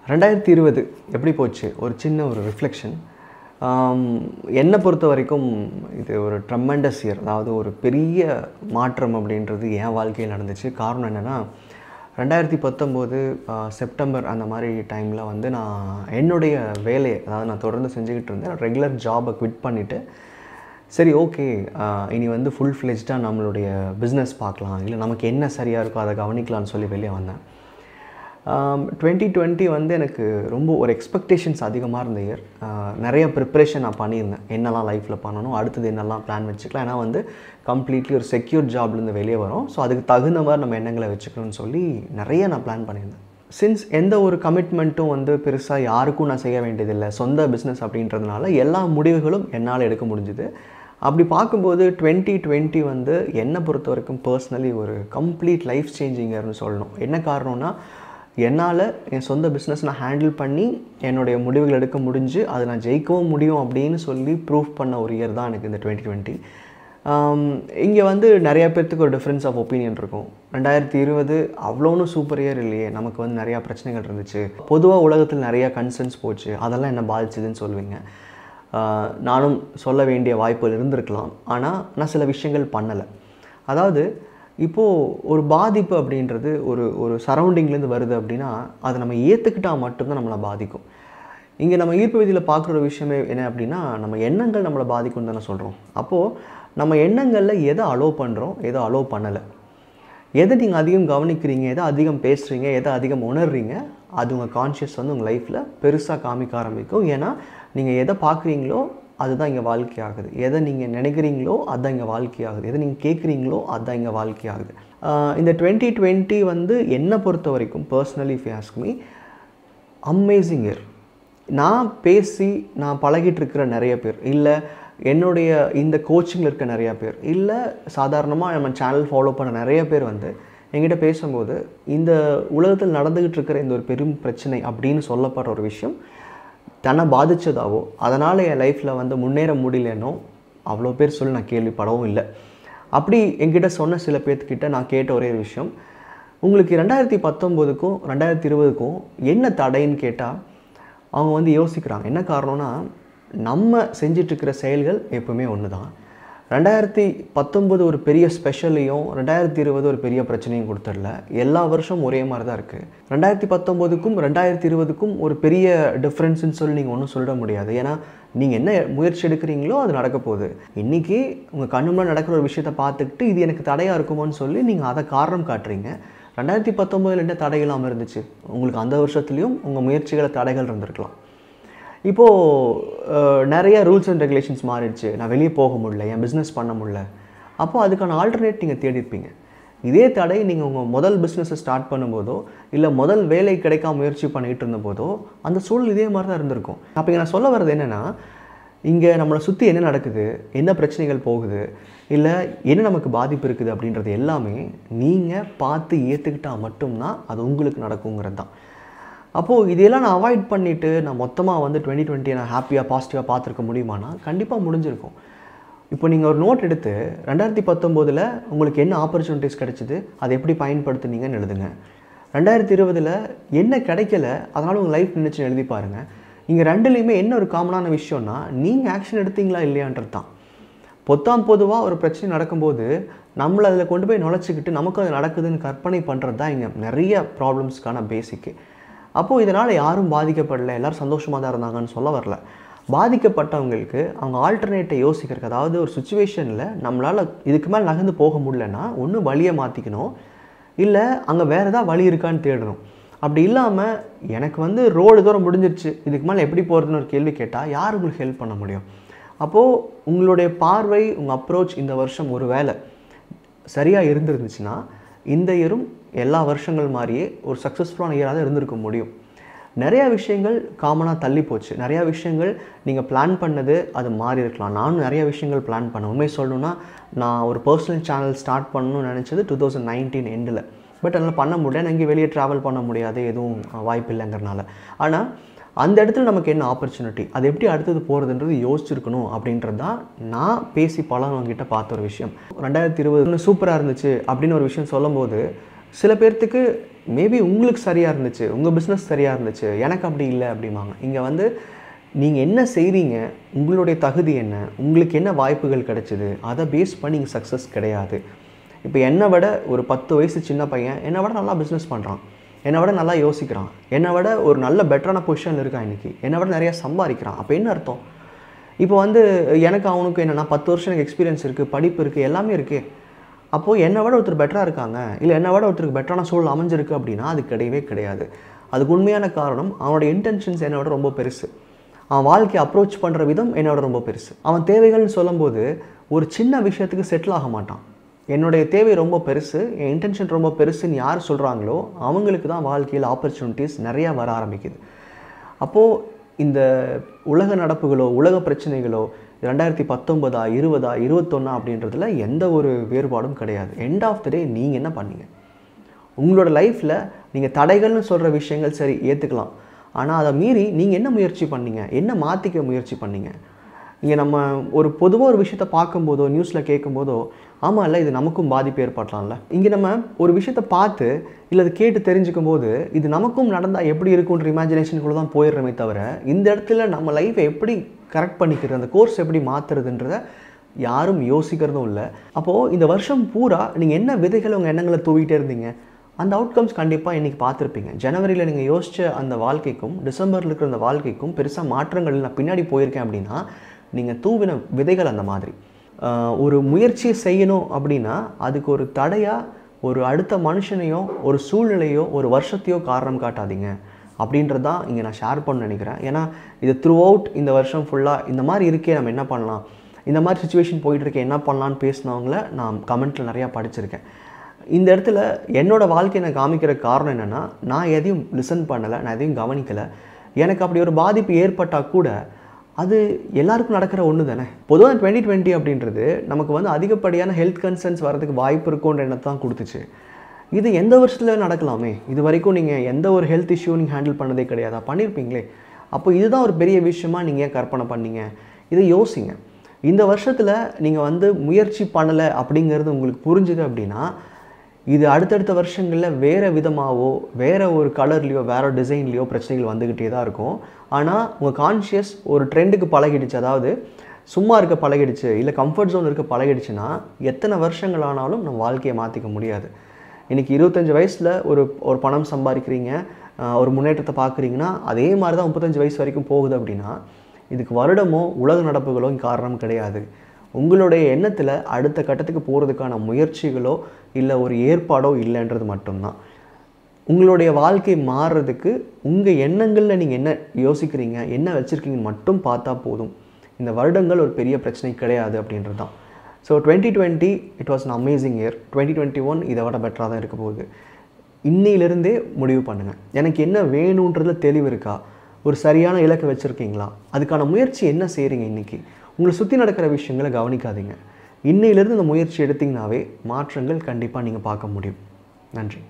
2020 எப்படி போச்சு? ஒரு சின்ன ஒரு ரிஃப்ளெக்ஷன். என்னை பொறுத்த வரைக்கும் இது ஒரு ட்ரெமெண்டஸ் இயர். அதாவது ஒரு பெரிய மாற்றம் அப்படின்றது என் வாழ்க்கையில் நடந்துச்சு. காரணம் என்னென்னா, 2019 செப்டம்பர் அந்த மாதிரி டைமில் வந்து நான் என்னுடைய வேலையை, அதாவது நான் தொடர்ந்து செஞ்சுக்கிட்டு இருந்தேன். ரெகுலர் ஜாபை குவிட் பண்ணிவிட்டு, சரி ஓகே, இனி வந்து ஃபுல் ஃப்ளெஜ்டாக நம்மளுடைய பிஸ்னஸ் பார்க்கலாம், இல்லை நமக்கு என்ன சரியாக இருக்கோ அதை கவனிக்கலாம்னு சொல்லி வெளியே வந்தேன். 2020 வந்து எனக்கு ரொம்ப ஒரு எக்ஸ்பெக்டேஷன்ஸ் அதிகமாக இருந்த இயர். நிறைய ப்ரிப்ரேஷன் நான் பண்ணியிருந்தேன், என்னெல்லாம் லைஃப்பில் பண்ணணும், அடுத்தது என்னெல்லாம் பிளான் வச்சுக்கலாம். ஏன்னா வந்து கம்ப்ளீட்லி ஒரு செக்யூர் ஜாப்லேருந்து வெளியே வரோம். ஸோ அதுக்கு தகுந்த மாதிரி நம்ம எண்ணங்களை வச்சுக்கணும்னு சொல்லி நிறைய நான் பிளான் பண்ணியிருந்தேன். சின்ஸ் எந்த ஒரு கமிட்மெண்ட்டும் வந்து பெருசாக யாருக்கும் நான் செய்ய வேண்டியதில்லை, சொந்த பிஸ்னஸ் அப்படின்றதுனால எல்லா முடிவுகளும் என்னால் எடுக்க முடிஞ்சுது. அப்படி பார்க்கும்போது 2020 வந்து என்னை பொறுத்த வரைக்கும் பர்சனலி ஒரு கம்ப்ளீட் லைஃப் சேஞ்சிங் இயர்னு சொல்லணும். என்ன காரணம்னா, என்னால் என் சொந்த பிஸ்னஸ் நான் ஹேண்டில் பண்ணி என்னுடைய முடிவுகள் எடுக்க முடிஞ்சு அதை நான் ஜெயிக்கவும் முடியும் அப்படின்னு சொல்லி ப்ரூவ் பண்ண ஒரு இயர் தான் எனக்கு இந்த 2020. இங்கே வந்து நிறையா பேர்த்துக்கு ஒரு டிஃப்ரென்ஸ் ஆஃப் ஒப்பீனியன் இருக்கும். 2020 அவ்வளோன்னு சூப்பர் இயர் இல்லையே, நமக்கு வந்து நிறையா பிரச்சனைகள் இருந்துச்சு, பொதுவாக உலகத்தில் நிறையா கன்சர்ன்ஸ் போச்சு, அதெல்லாம் என்ன பாதிச்சுதுன்னு சொல்லுவீங்க. நானும் சொல்ல வேண்டிய வாய்ப்புகள் இருந்திருக்கலாம். ஆனால் நான் சில விஷயங்கள் பண்ணலை. அதாவது இப்போது ஒரு பாதிப்பு அப்படின்றது ஒரு சரௌண்டிங்லேருந்து வருது அப்படின்னா அதை நம்ம ஏற்றுக்கிட்டால் மட்டும்தான் நம்மளை பாதிக்கும். இங்கே நம்ம ஈர்ப்பு விதியில் பார்க்குற ஒரு விஷயமே என்ன அப்படின்னா, நம்ம எண்ணங்கள் நம்மளை பாதிக்கும்னு தானே சொல்கிறோம். அப்போது நம்ம எண்ணங்களில் எதை அலோவ் பண்ணுறோம், எதை அலோவ் பண்ணலை, எதை நீங்கள் அதிகம் கவனிக்கிறீங்க, எதை அதிகம் பேசுகிறீங்க, எதை அதிகம் உணர்றீங்க, அது உங்கள் கான்ஷியஸ் வந்து உங்கள் லைஃப்பில் பெருசாக காமிக்க ஆரம்பிக்கும். ஏன்னா நீங்கள் எதை பார்க்குறீங்களோ அதுதான் இங்கே வாழ்க்கையாகுது, எதை நீங்கள் நினைக்கிறீங்களோ அதுதான் இங்கே வாழ்க்கையாகுது, எதை நீங்கள் கேட்குறீங்களோ அதுதான் இங்கே வாழ்க்கையாகுது. இந்த 2020 வந்து என்னை பொறுத்த வரைக்கும் personally if you ask me, amazing year. நான் பேசி நான் பழகிட்டு இருக்கிற நிறைய பேர், இல்லை என்னுடைய இந்த கோச்சிங்கில் இருக்க நிறையா பேர், இல்லை சாதாரணமாக நம்ம சேனல் ஃபாலோ பண்ண நிறைய பேர் வந்து என்கிட்ட பேசும்போது இந்த உலகத்தில் நடந்துக்கிட்டு இருக்கிற இந்த ஒரு பெரும் பிரச்சனை அப்படின்னு சொல்லப்படுற ஒரு விஷயம் தன்னை பாதித்ததாவோ அதனால் என் லைஃப்பில் வந்து முன்னேற முடியலனோ அவ்வளோ பேர் சொல்லி நான் கேள்விப்படவும் இல்லை. அப்படி என்கிட்ட சொன்ன சில பேர்த்துக்கிட்ட நான் கேட்ட ஒரே விஷயம், உங்களுக்கு 2019க்கும் 2020க்கும் என்ன தடைன்னு கேட்டால் அவங்க வந்து யோசிக்கிறாங்க. என்ன காரணம்னா, நம்ம செஞ்சிட்ருக்கிற செயல்கள் எப்பவுமே ஒன்று தான். 2019 ஒரு பெரிய ஸ்பெஷலையும் 2020 ஒரு பெரிய பிரச்சனையும் கொடுத்துடல. எல்லா வருஷமும் ஒரே மாதிரி தான் இருக்குது. 2019க்கும் 2020க்கும் ஒரு பெரிய டிஃப்ரென்ஸ்ன்னு சொல்லி நீங்கள் ஒன்றும் சொல்லிட முடியாது. ஏன்னா நீங்கள் என்ன முயற்சி எடுக்கிறீங்களோ அது நடக்க போகுது. இன்றைக்கி உங்கள் கண்ணு முன்னாடி நடக்கிற ஒரு விஷயத்தை பார்த்துக்கிட்டு இது எனக்கு தடையாக இருக்குமோன்னு சொல்லி நீங்கள் அதை காரணம் காட்டுறீங்க. 2019 என்ன தடை இல்லாமல் இருந்துச்சு? உங்களுக்கு அந்த வருஷத்துலேயும் உங்கள் முயற்சிகளை தடைகள் இருந்திருக்கலாம். இப்போது நிறைய ரூல்ஸ் அண்ட் ரெகுலேஷன்ஸ் மாறிடுச்சு, நான் வெளியே போக முடியல, என் பிஸ்னஸ் பண்ண முடியல. அப்போது அதுக்கான ஆல்டர்னேட் நீங்கள் தேடிருப்பீங்க. இதே தடை நீங்கள் உங்கள் முதல் பிஸ்னஸை ஸ்டார்ட் பண்ணும்போதோ இல்லை முதல் வேலை கிடைக்காம முயற்சி பண்ணிகிட்டு இருந்தபோதோ அந்த சூழல் இதே மாதிரி தான் இருந்திருக்கும். அப்போ இங்கே நான் சொல்ல வர்றது என்னென்னா, இங்கே நம்மளை சுற்றி என்ன நடக்குது, என்ன பிரச்சனைகள் போகுது, இல்லை என்ன நமக்கு பாதிப்பு இருக்குது அப்படின்றது எல்லாமே நீங்கள் பார்த்து ஏற்றுக்கிட்டால் மட்டும்தான் அது உங்களுக்கு நடக்குங்கிறது தான். அப்போது இதையெல்லாம் நான் அவாய்ட் பண்ணிவிட்டு நான் மொத்தமாக வந்து 2020 நான் ஹாப்பியாக பாசிட்டிவாக பார்த்துருக்க முடியுமானா கண்டிப்பாக முடிஞ்சிருக்கும். இப்போ நீங்கள் ஒரு நோட் எடுத்து 2019 உங்களுக்கு என்ன ஆப்பர்ச்சுனிட்டிஸ் கிடைச்சிது, அதை எப்படி பயன்படுத்துனீங்கன்னு எழுதுங்க. 2020 என்ன கிடைக்கல, அதனால் உங்கள் லைஃப் நினச்சி எழுதி பாருங்கள். இங்கே ரெண்டுலேயுமே என்ன ஒரு காமனான விஷயம்னா, நீங்கள் ஆக்ஷன் எடுத்தீங்களா இல்லையான்றது தான். பொதுவாக ஒரு பிரச்சனை நடக்கும்போது நம்மளை அதில் கொண்டு போய் நுழைச்சிக்கிட்டு நமக்கு அது நடக்குதுன்னு கற்பனை பண்ணுறது தான் இங்கே நிறைய ப்ராப்ளம்ஸ்க்கான பேசிக்கு. அப்போது இதனால் யாரும் பாதிக்கப்படலை, எல்லோரும் சந்தோஷமாக தான் இருந்தாங்கன்னு சொல்ல வரல. பாதிக்கப்பட்டவங்களுக்கு அவங்க ஆல்டர்னேட்டை யோசிக்கிறதுக்கு, அதாவது ஒரு சுச்சுவேஷனில் நம்மளால் இதுக்கு மேலே நகர்ந்து போக முடியலன்னா ஒன்று வழியை மாற்றிக்கணும், இல்லை அங்கே வேறு ஏதாவது வழி இருக்கான்னு தேடணும். அப்படி இல்லாமல் எனக்கு வந்து ரோடு தூரம் முடிஞ்சிருச்சு, இதுக்கு மேலே எப்படி போகிறதுன்னு ஒரு கேள்வி கேட்டால் யார் உங்களுக்கு ஹெல்ப் பண்ண முடியும்? அப்போது உங்களுடைய பார்வை, உங்கள் அப்ரோச் இந்த வருஷம் ஒரு வேளை சரியாக இருந்துருந்துச்சுன்னா இந்த இயரும் எல்லா வருஷங்கள் மாதிரியே ஒரு சக்ஸஸ்ஃபுல்லான இயராக தான் இருந்திருக்க முடியும். நிறையா விஷயங்கள் காமனாக தள்ளி போச்சு, நிறையா விஷயங்கள் நீங்கள் பிளான் பண்ணது அது மாறி இருக்கலாம். நானும் நிறைய விஷயங்கள் பிளான் பண்ணேன். உண்மை சொல்லணுன்னா, நான் ஒரு பர்சனல் சேனல் ஸ்டார்ட் பண்ணணும்னு நினச்சது 2019 எண்டில். பட் அதனால் பண்ண முடியல, நான் இங்கே வெளியே ட்ராவல் பண்ண முடியாது, எதுவும் வாய்ப்பு இல்லைங்கிறனால. ஆனால் அந்த இடத்துல நமக்கு என்ன ஆப்பர்ச்சுனிட்டி, அது எப்படி அடுத்தது போகிறதுன்றது யோசிச்சிருக்கணும் அப்படின்றது தான் நான் பேசி பலவங்கிட்ட பார்த்த ஒரு விஷயம். 2020 சூப்பராக இருந்துச்சு அப்படின்னு ஒரு விஷயம் சொல்லும்போது சில பேர்த்துக்கு மேபி உங்களுக்கு சரியாக இருந்துச்சு, உங்கள் பிஸ்னஸ் சரியாக இருந்துச்சு, எனக்கு அப்படி இல்லை அப்படிம்பாங்க. இங்கே வந்து நீங்கள் என்ன செய்கிறீங்க, உங்களுடைய தகுதி என்ன, உங்களுக்கு என்ன வாய்ப்புகள் கிடைச்சிது, அதை பேஸ் பண்ணி இங்கே சக்ஸஸ் கிடையாது. இப்போ என்னை விட ஒரு 10 வயசு சின்ன பையன் என்னை விட நல்லா பிஸ்னஸ் பண்ணுறான், என்னை விட நல்லா யோசிக்கிறான், என்னை விட ஒரு நல்ல பெட்டரான பொசிஷனில் இருக்கான், இன்றைக்கி என்னை விட நிறையா சம்பாதிக்கிறான். அப்போ என்ன அர்த்தம்? இப்போ வந்து எனக்கு அவனுக்கு என்னென்னா 10 வருஷம் எனக்கு எக்ஸ்பீரியன்ஸ் இருக்குது, படிப்பு இருக்குது, எல்லாமே இருக்குது. அப்போது என்னை விட ஒருத்தர் பெட்டராக இருக்காங்க, இல்லை என்னை விட ஒருத்தருக்கு பெட்டரான சூழல் அமைஞ்சிருக்கு அப்படின்னா அது கிடையவே கிடையாது. அதுக்கு உண்மையான காரணம் அவனோட இன்டென்ஷன்ஸ் என்னை விட ரொம்ப பெருசு, அவன் வாழ்க்கையை அப்ரோச் பண்ணுற விதம் என்னை விட ரொம்ப பெருசு. அவன் தேவைகள்னு சொல்லும்போது ஒரு சின்ன விஷயத்துக்கு செட்டில் ஆக மாட்டான். என்னுடைய தேவை ரொம்ப பெருசு, என் இன்டென்ஷன் ரொம்ப பெருசுன்னு யார் சொல்கிறாங்களோ அவங்களுக்கு தான் வாழ்க்கையில் ஆப்பர்ச்சுனிட்டிஸ் நிறையா வர ஆரம்பிக்குது. அப்போது இந்த உலக நடப்புகளோ உலக பிரச்சனைகளோ 2019, 20, 21 அப்படின்றதுல எந்த ஒரு வேறுபாடும் கிடையாது. எண்ட் ஆஃப் த டே நீங்கள் என்ன பண்ணீங்க? உங்களோட லைஃப்பில் நீங்கள் தடைகள்னு சொல்கிற விஷயங்கள் சரி ஏற்றுக்கலாம், ஆனால் அதை மீறி நீங்கள் என்ன முயற்சி பண்ணீங்க, என்ன மாற்றிக்க முயற்சி பண்ணீங்க? இங்கே நம்ம ஒரு பொதுவாக ஒரு விஷயத்தை பார்க்கும்போதோ நியூஸில் கேட்கும்போதோ ஆமாம் இல்லை இது நமக்கும் பாதிப்பு ஏற்படலாம்ல. இங்கே நம்ம ஒரு விஷயத்தை பார்த்து இல்லை அது கேட்டு தெரிஞ்சுக்கும் போது இது நமக்கும் நடந்தால் எப்படி இருக்குன்ற இமேஜினேஷனுக்குள்ளே தான் போயிடுறமே தவிர இந்த இடத்துல நம்ம லைஃப்பை எப்படி கரெக்ட் பண்ணிக்கிறது, அந்த கோர்ஸ் எப்படி மாற்றுறதுன்றத யாரும் யோசிக்கிறதும் இல்லை. அப்போது இந்த வருஷம் பூரா நீங்கள் என்ன விதைகளை உங்கள் எண்ணங்களை தூவிட்டே இருந்தீங்க, அந்த அவுட்கம்ஸ் கண்டிப்பாக இன்றைக்கி பார்த்துருப்பீங்க. ஜனவரியில் நீங்கள் யோசித்த அந்த வாழ்க்கைக்கும் டிசம்பரில் இருக்கிற அந்த வாழ்க்கைக்கும் பெருசாக மாற்றங்கள் நான் பின்னாடி போயிருக்கேன் அப்படின்னா நீங்கள் தூவின விதைகள் அந்த மாதிரி. ஒரு முயற்சியை செய்யணும் அப்படின்னா அதுக்கு ஒரு தடையாக ஒரு அடுத்த மனுஷனையோ ஒரு சூழ்நிலையோ ஒரு வருஷத்தையோ காரணம் காட்டாதீங்க அப்படின்றது தான் இங்கே நான் ஷேர் பண்ண நினைக்கிறேன். ஏன்னா இது த்ரூ அவுட் இந்த வருஷம் ஃபுல்லாக இந்த மாதிரி இருக்கே, நம்ம என்ன பண்ணலாம், இந்த மாதிரி சுச்சுவேஷன் போயிட்டுருக்கேன் என்ன பண்ணலான்னு பேசினவங்கள நான் கமெண்ட்டில் நிறையா படிச்சிருக்கேன். இந்த இடத்துல என்னோடய வாழ்க்கையை நான் காமிக்கிற காரணம் என்னென்னா நான் எதையும் லிசன் பண்ணலை, நான் எதையும் கவனிக்கலை. எனக்கு அப்படி ஒரு பாதிப்பு ஏற்பட்டால் கூட அது எல்லாருக்கும் நடக்கிற ஒன்று தானே. பொதுவாக 2020 அப்படின்றது நமக்கு வந்து அதிகப்படியான ஹெல்த் கன்சர்ன்ஸ் வரதுக்கு வாய்ப்பு இருக்குன்ற எண்ணத்தை தான் கொடுத்துச்சு. இது எந்த வருஷத்தில் நடக்கலாமே, இது வரைக்கும் நீங்கள் எந்த ஒரு ஹெல்த் இஷ்யூ நீங்கள் ஹேண்டில் பண்ணதே கிடையாதா, பண்ணியிருப்பீங்களே. அப்போ இதுதான் ஒரு பெரிய விஷயமா நீங்கள் ஏன் கற்பனை பண்ணீங்க, இதை யோசிங்க. இந்த வருஷத்தில் நீங்கள் வந்து முயற்சி பண்ணலை அப்படிங்கிறது உங்களுக்கு புரிஞ்சுது அப்படின்னா இது அடுத்தடுத்த வருஷங்களில் வேறு விதமாகவோ வேறு ஒரு கலர்லேயோ வேறு டிசைன்லேயோ பிரச்சனைகள் வந்துக்கிட்டே தான் இருக்கும். ஆனால் உங்கள் கான்ஷியஸ் ஒரு ட்ரெண்டுக்கு பழகிடுச்சு, அதாவது சும்மா இருக்க பழகிடுச்சு, இல்லை கம்ஃபர்ட் ஜோன் இருக்க பழகிடுச்சுன்னா எத்தனை வருஷங்கள் ஆனாலும் நம்ம வாழ்க்கையை மாற்றிக்க முடியாது. இன்றைக்கி 25 வயசில் ஒரு பணம் சம்பாதிக்கிறீங்க, ஒரு முன்னேற்றத்தை பார்க்குறீங்கன்னா அதே மாதிரி தான் 35 வயசு வரைக்கும் போகுது அப்படின்னா இதுக்கு வருடமோ உலக நடப்புகளோ காரணம் கிடையாது. உங்களுடைய எண்ணத்தில் அடுத்த கட்டத்துக்கு போகிறதுக்கான முயற்சிகளோ இல்லை ஒரு ஏற்பாடோ இல்லைன்றது மட்டும்தான். உங்களுடைய வாழ்க்கை மாறுறதுக்கு உங்கள் எண்ணங்களில் நீங்கள் என்ன யோசிக்கிறீங்க, என்ன வச்சுருக்கீங்கன்னு மட்டும் பார்த்தா போதும். இந்த வருடங்கள் ஒரு பெரிய பிரச்சனை கிடையாது அப்படின்றது தான். So 2020 it was an amazing year. 2021 இதை விட பெட்டராக தான் இருக்க போகுது. இன்னையிலிருந்தே முடிவு பண்ணுங்கள், எனக்கு என்ன வேணுன்றதுல தெளிவு இருக்கா, ஒரு சரியான இலக்கை வச்சுருக்கீங்களா, அதுக்கான முயற்சி என்ன செய்கிறீங்க. இன்றைக்கி உங்களை சுற்றி நடக்கிற விஷயங்களை கவனிக்காதீங்க. இன்னையிலிருந்து இந்த முயற்சி எடுத்திங்கனாவே மாற்றங்கள் கண்டிப்பாக நீங்கள் பார்க்க முடியும். நன்றி.